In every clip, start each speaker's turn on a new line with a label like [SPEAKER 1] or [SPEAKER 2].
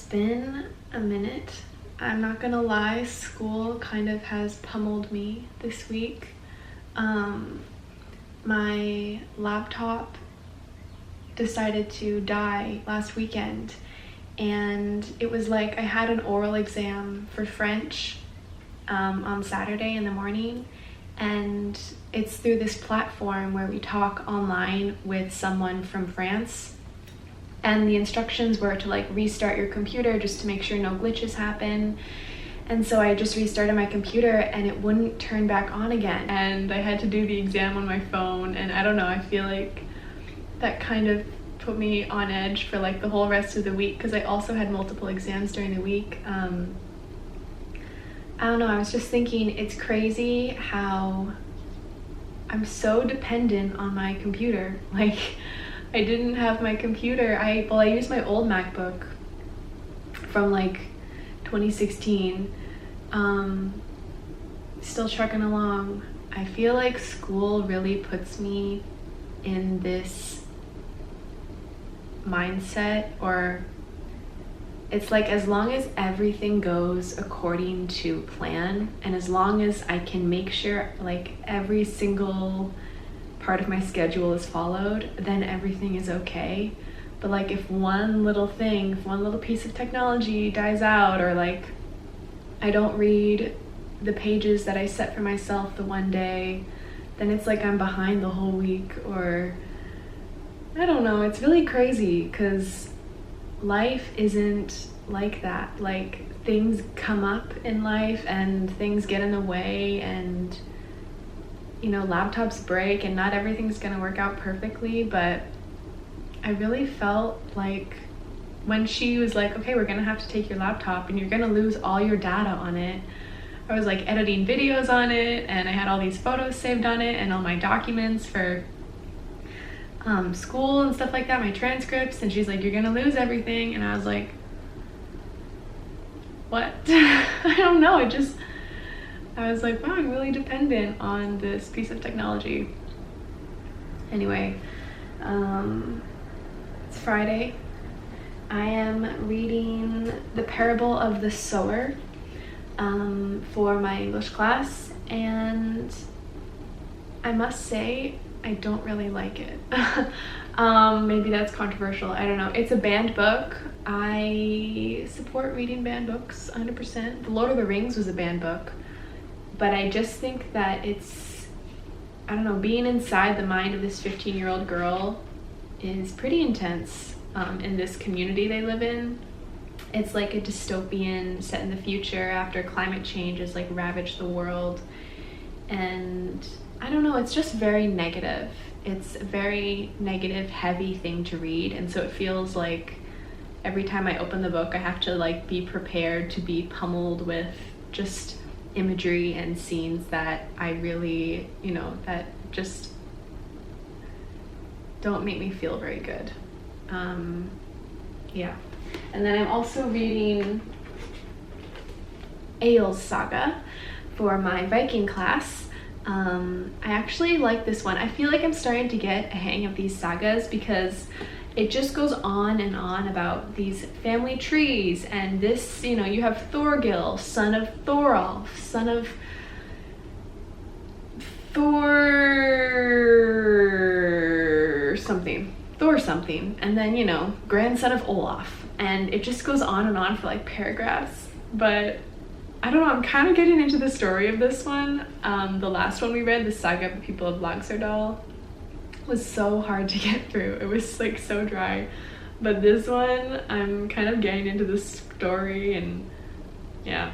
[SPEAKER 1] been a minute. I'm not gonna lie, school kind of has pummeled me this week. My laptop decided to die last weekend, and it was like I had an oral exam for French on Saturday in the morning, and it's through this platform where we talk online with someone from France, and the instructions were to like restart your computer just to make sure no glitches happen. And so I just restarted my computer and it wouldn't turn back on again, and I had to do the exam on my phone. And I don't know, I feel like that kind of put me on edge for like the whole rest of the week, because I also had multiple exams during the week. I don't know, I was just thinking it's crazy how I'm so dependent on my computer. Like, I didn't have my computer. I used my old MacBook from like 2016. Still trucking along. I feel like school really puts me in this mindset, or it's like as long as everything goes according to plan, and as long as I can make sure like every single part of my schedule is followed, then everything is okay. But like if one little thing, if one little piece of technology dies out, or like I don't read the pages that I set for myself the one day, then it's like I'm behind the whole week. Or I don't know, it's really crazy because life isn't like that. Like, things come up in life and things get in the way, and you know, laptops break, and not everything's gonna work out perfectly. But I really felt like when she was like, okay, we're gonna have to take your laptop and you're gonna lose all your data on it, I was like editing videos on it, and I had all these photos saved on it and all my documents for school and stuff like that, my transcripts, and she's like, you're gonna lose everything. And I was like, what? I don't know, I was like, wow, I'm really dependent on this piece of technology. Anyway, it's Friday. I am reading The Parable of the Sower for my English class, and I must say I don't really like it. Maybe that's controversial, I don't know. It's a banned book. I support reading banned books 100%. The Lord of the Rings was a banned book, but I just think that it's, I don't know, being inside the mind of this 15-year-old girl is pretty intense. In this community they live in. It's like a dystopian set in the future after climate change has like ravaged the world. And I don't know, it's just very negative. It's a very negative, heavy thing to read. And so it feels like every time I open the book, I have to like be prepared to be pummeled with just imagery and scenes that I really, you know, that just don't make me feel very good. Yeah. And then I'm also reading Egil's Saga for my Viking class. I actually like this one. I feel like I'm starting to get a hang of these sagas because it just goes on and on about these family trees, and this, you know, you have Thorgil, son of Thorolf, son of Thor something, and then, you know, grandson of Olaf, and it just goes on and on for like paragraphs. But I don't know, I'm kind of getting into the story of this one. The last one we read, the Saga of the People of Laxardal, was so hard to get through. It was like so dry. But this one, I'm kind of getting into the story, and yeah.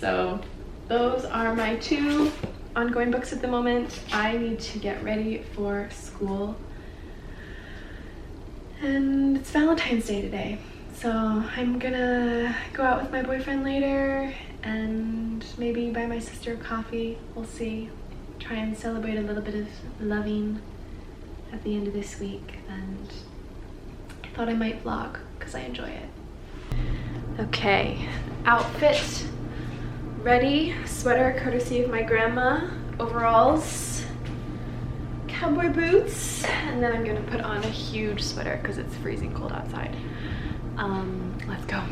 [SPEAKER 1] So those are my two ongoing books at the moment. I need to get ready for school. And it's Valentine's Day today. So I'm gonna go out with my boyfriend later and maybe buy my sister coffee. We'll see. Try and celebrate a little bit of loving at the end of this week. And I thought I might vlog because I enjoy it. Okay, outfit ready. Sweater courtesy of my grandma. Overalls. Cowboy boots, and then I'm gonna put on a huge sweater because it's freezing cold outside. Let's go.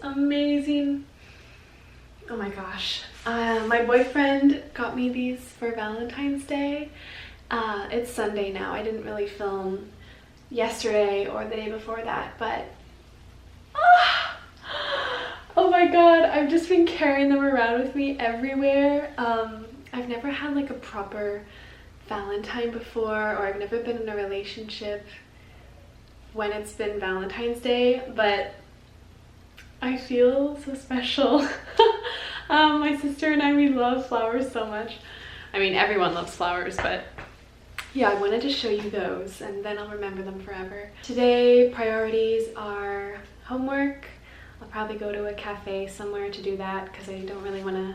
[SPEAKER 1] Amazing. Oh my gosh. My boyfriend got me these for Valentine's Day. It's Sunday now. I didn't really film yesterday or the day before that, but oh my god, I've just been carrying them around with me everywhere. I've never had like a proper Valentine before, or I've never been in a relationship when it's been Valentine's Day, but I feel so special. My sister and I, we love flowers so much. I mean, everyone loves flowers, but yeah, I wanted to show you those and then I'll remember them forever. Today, priorities are homework. I'll probably go to a cafe somewhere to do that because I don't really want to,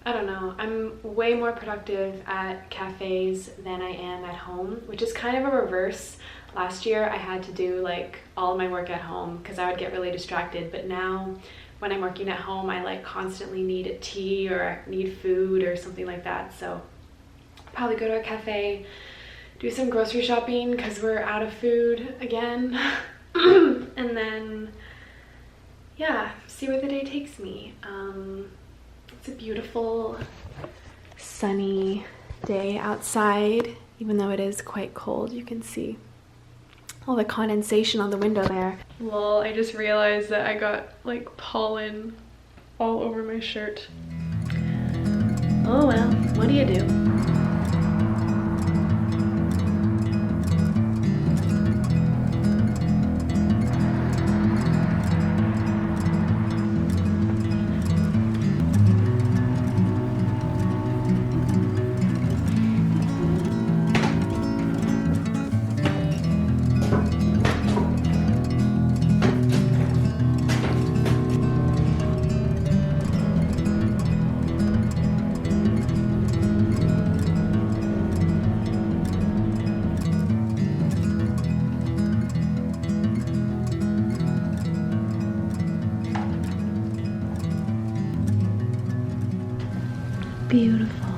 [SPEAKER 1] I don't know. I'm way more productive at cafes than I am at home, which is kind of a reverse. Last year I had to do like all my work at home because I would get really distracted, but now when I'm working at home I like constantly need a tea or need food or something like that. So probably go to a cafe, do some grocery shopping because we're out of food again, and then yeah, see where the day takes me. It's a beautiful sunny day outside, even though it is quite cold. You can see all the condensation on the window there. Lol, I just realized that I got like pollen all over my shirt. Oh well, what do you do? Beautiful.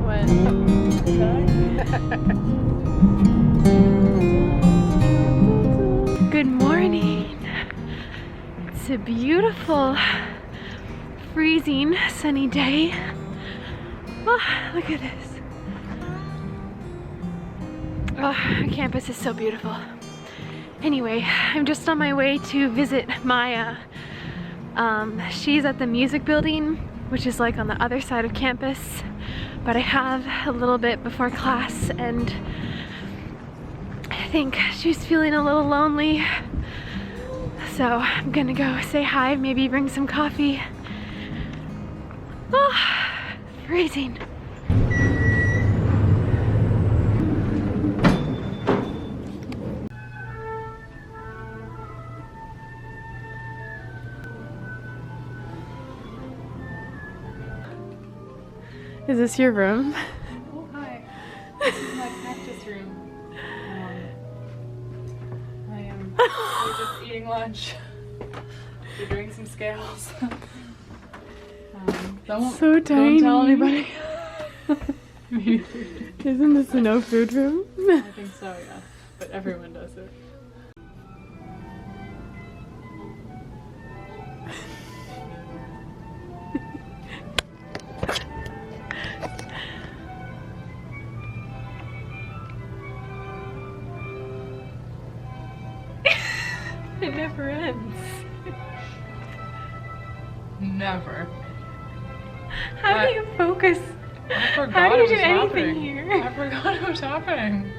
[SPEAKER 1] What? Good morning. It's a beautiful, freezing, sunny day. Oh, look at this. Oh, our campus is so beautiful. Anyway, I'm just on my way to visit Maya. She's at the music building, which is like on the other side of campus, but I have a little bit before class and I think she's feeling a little lonely, so I'm gonna go say hi, maybe bring some coffee. Oh, freezing. Is this your room?
[SPEAKER 2] Oh, hi. This is my practice room. We're just eating lunch. We're doing some scales.
[SPEAKER 3] So tiny.
[SPEAKER 2] Don't tell anybody.
[SPEAKER 3] Isn't this a no food room?
[SPEAKER 2] I think so, yeah. But everyone does it.
[SPEAKER 1] It never ends.
[SPEAKER 2] Never.
[SPEAKER 1] How do you focus?
[SPEAKER 2] I forgot
[SPEAKER 1] How do you
[SPEAKER 2] it
[SPEAKER 1] do
[SPEAKER 2] was
[SPEAKER 1] anything
[SPEAKER 2] happening.
[SPEAKER 1] here?
[SPEAKER 2] I forgot it was happening.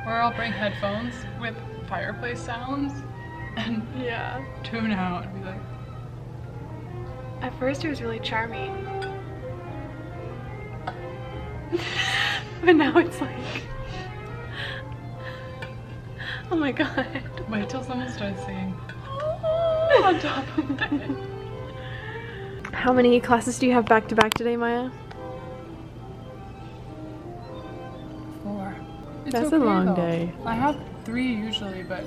[SPEAKER 2] Or I'll bring headphones with fireplace sounds and
[SPEAKER 1] Yeah.
[SPEAKER 2] tune out and be like,
[SPEAKER 1] At first it was really charming. But now it's like, oh my god.
[SPEAKER 2] wait till someone starts singing on top of it.
[SPEAKER 1] How many classes do you have back to back today, Maya?
[SPEAKER 2] 4. It's
[SPEAKER 1] That's a
[SPEAKER 2] okay,
[SPEAKER 1] long
[SPEAKER 2] though.
[SPEAKER 1] day.
[SPEAKER 2] I have 3 usually, but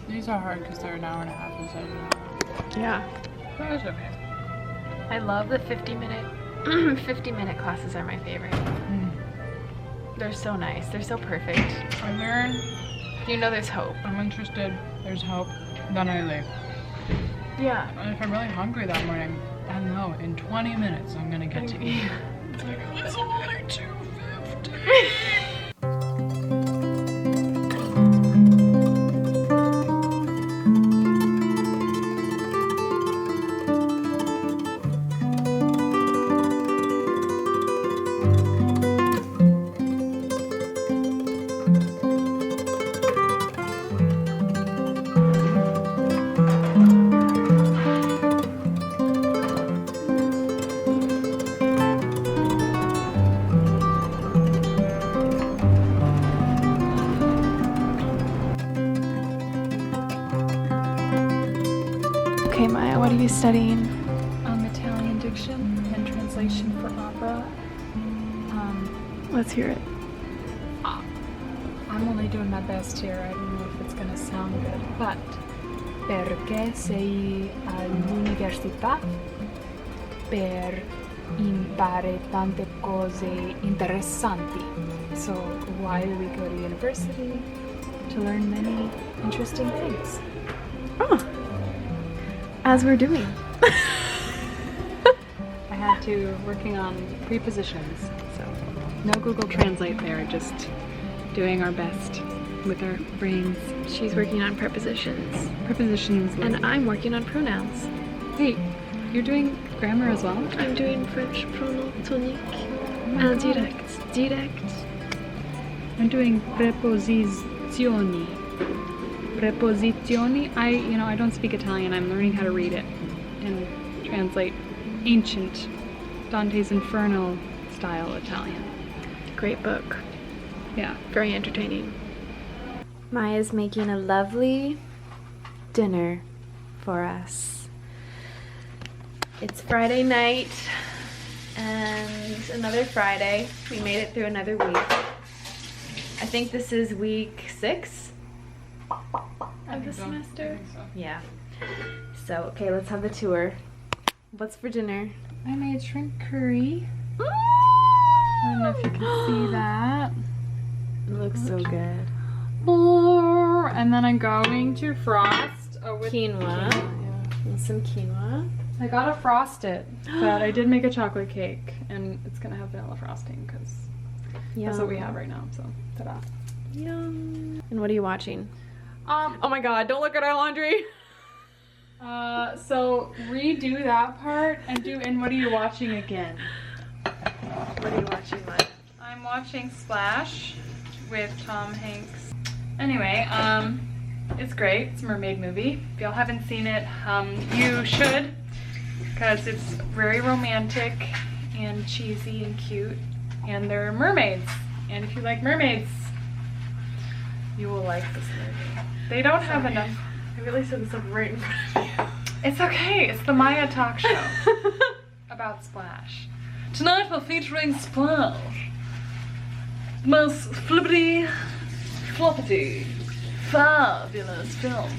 [SPEAKER 2] these are hard because they're an hour and a half instead of an hour.
[SPEAKER 1] Yeah.
[SPEAKER 2] But it's okay.
[SPEAKER 1] I love the 50-minute 50-minute classes are my favorite. They're so nice. They're so perfect.
[SPEAKER 2] I learn,
[SPEAKER 1] You know there's hope.
[SPEAKER 2] I'm interested, there's hope, then I leave.
[SPEAKER 1] Yeah.
[SPEAKER 2] And if I'm really hungry that morning, I know in 20 minutes I'm gonna get to eat. It's like, it's only 2:50.
[SPEAKER 1] Okay, Maya, what are you studying?
[SPEAKER 2] Italian diction and translation for opera.
[SPEAKER 1] Let's hear it.
[SPEAKER 2] I'm only doing my best here. I don't know if it's gonna sound good, but perché sei all'università per imparare tante cose interessanti. So why do we go to university? To learn many interesting things.
[SPEAKER 1] Oh. As we're doing.
[SPEAKER 2] I had to working on prepositions, so no Google Translate there, just doing our best with our brains.
[SPEAKER 1] She's working on prepositions.
[SPEAKER 2] Prepositions.
[SPEAKER 1] And I'm working on pronouns.
[SPEAKER 2] Wait, you're doing grammar as well?
[SPEAKER 1] I'm doing French pronom tonique and direct. Direct.
[SPEAKER 2] I'm doing preposizioni. Preposizioni. I don't speak Italian. I'm learning how to read it and translate ancient Dante's Inferno style Italian.
[SPEAKER 1] Great book.
[SPEAKER 2] Yeah.
[SPEAKER 1] Very entertaining. Maya's making a lovely dinner for us. It's Friday night and another Friday. We made it through another week. I think this is week 6 of the semester. Yeah. So, okay, let's have the tour. What's for dinner?
[SPEAKER 2] I made shrimp curry. I don't know if you can see that.
[SPEAKER 1] It looks so good.
[SPEAKER 2] And then I'm going to frost with
[SPEAKER 1] Quinoa. And some quinoa.
[SPEAKER 2] I gotta frost it, but I did make a chocolate cake, and it's gonna have vanilla frosting because that's what we have right now. So, ta-da!
[SPEAKER 1] Yum. And what are you watching? Oh my God! Don't look at our laundry.
[SPEAKER 2] So redo that part and what are you watching again?
[SPEAKER 1] What are you watching, Maya?
[SPEAKER 2] I'm watching Splash with Tom Hanks. Anyway, it's great. It's a mermaid movie. If y'all haven't seen it, you should, because it's very romantic and cheesy and cute, and they're mermaids. And if you like mermaids, you will like this movie. They don't have enough.
[SPEAKER 1] I really said this up right in front of you.
[SPEAKER 2] It's okay. It's the Maya talk show about Splash. Tonight we're featuring Splash. Most flippity, floppity, fabulous film.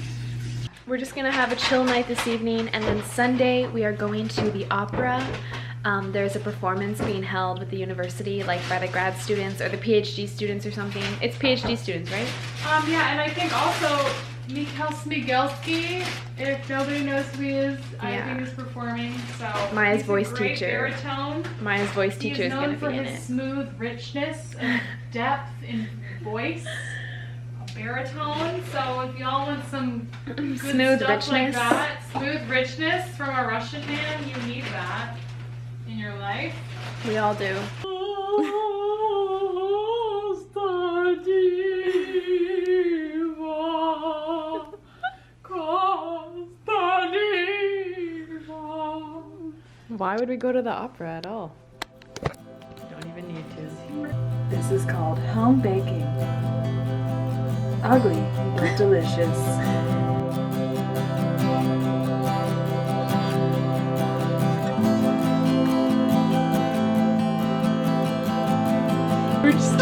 [SPEAKER 1] we're just gonna have a chill night this evening, and then Sunday we are going to the opera. There's a performance being held with the university, like by the grad students or the PhD students or something. It's PhD students, right?
[SPEAKER 2] Yeah, and I think also Mikhail Smigelski, if nobody knows who he is, I think is performing. So
[SPEAKER 1] Maya's
[SPEAKER 2] he's
[SPEAKER 1] voice
[SPEAKER 2] a great
[SPEAKER 1] teacher.
[SPEAKER 2] Baritone.
[SPEAKER 1] Maya's voice teacher is gonna be in
[SPEAKER 2] He's known for
[SPEAKER 1] it.
[SPEAKER 2] his smooth richness and depth in voice. A baritone. So if y'all want some good
[SPEAKER 1] Smooth
[SPEAKER 2] stuff
[SPEAKER 1] richness.
[SPEAKER 2] like that, smooth richness from a Russian man, you need that in your life.
[SPEAKER 1] We all do. Why would we go to the opera at all? Don't even need to.
[SPEAKER 4] This is called home baking. Ugly, but delicious.
[SPEAKER 3] We're just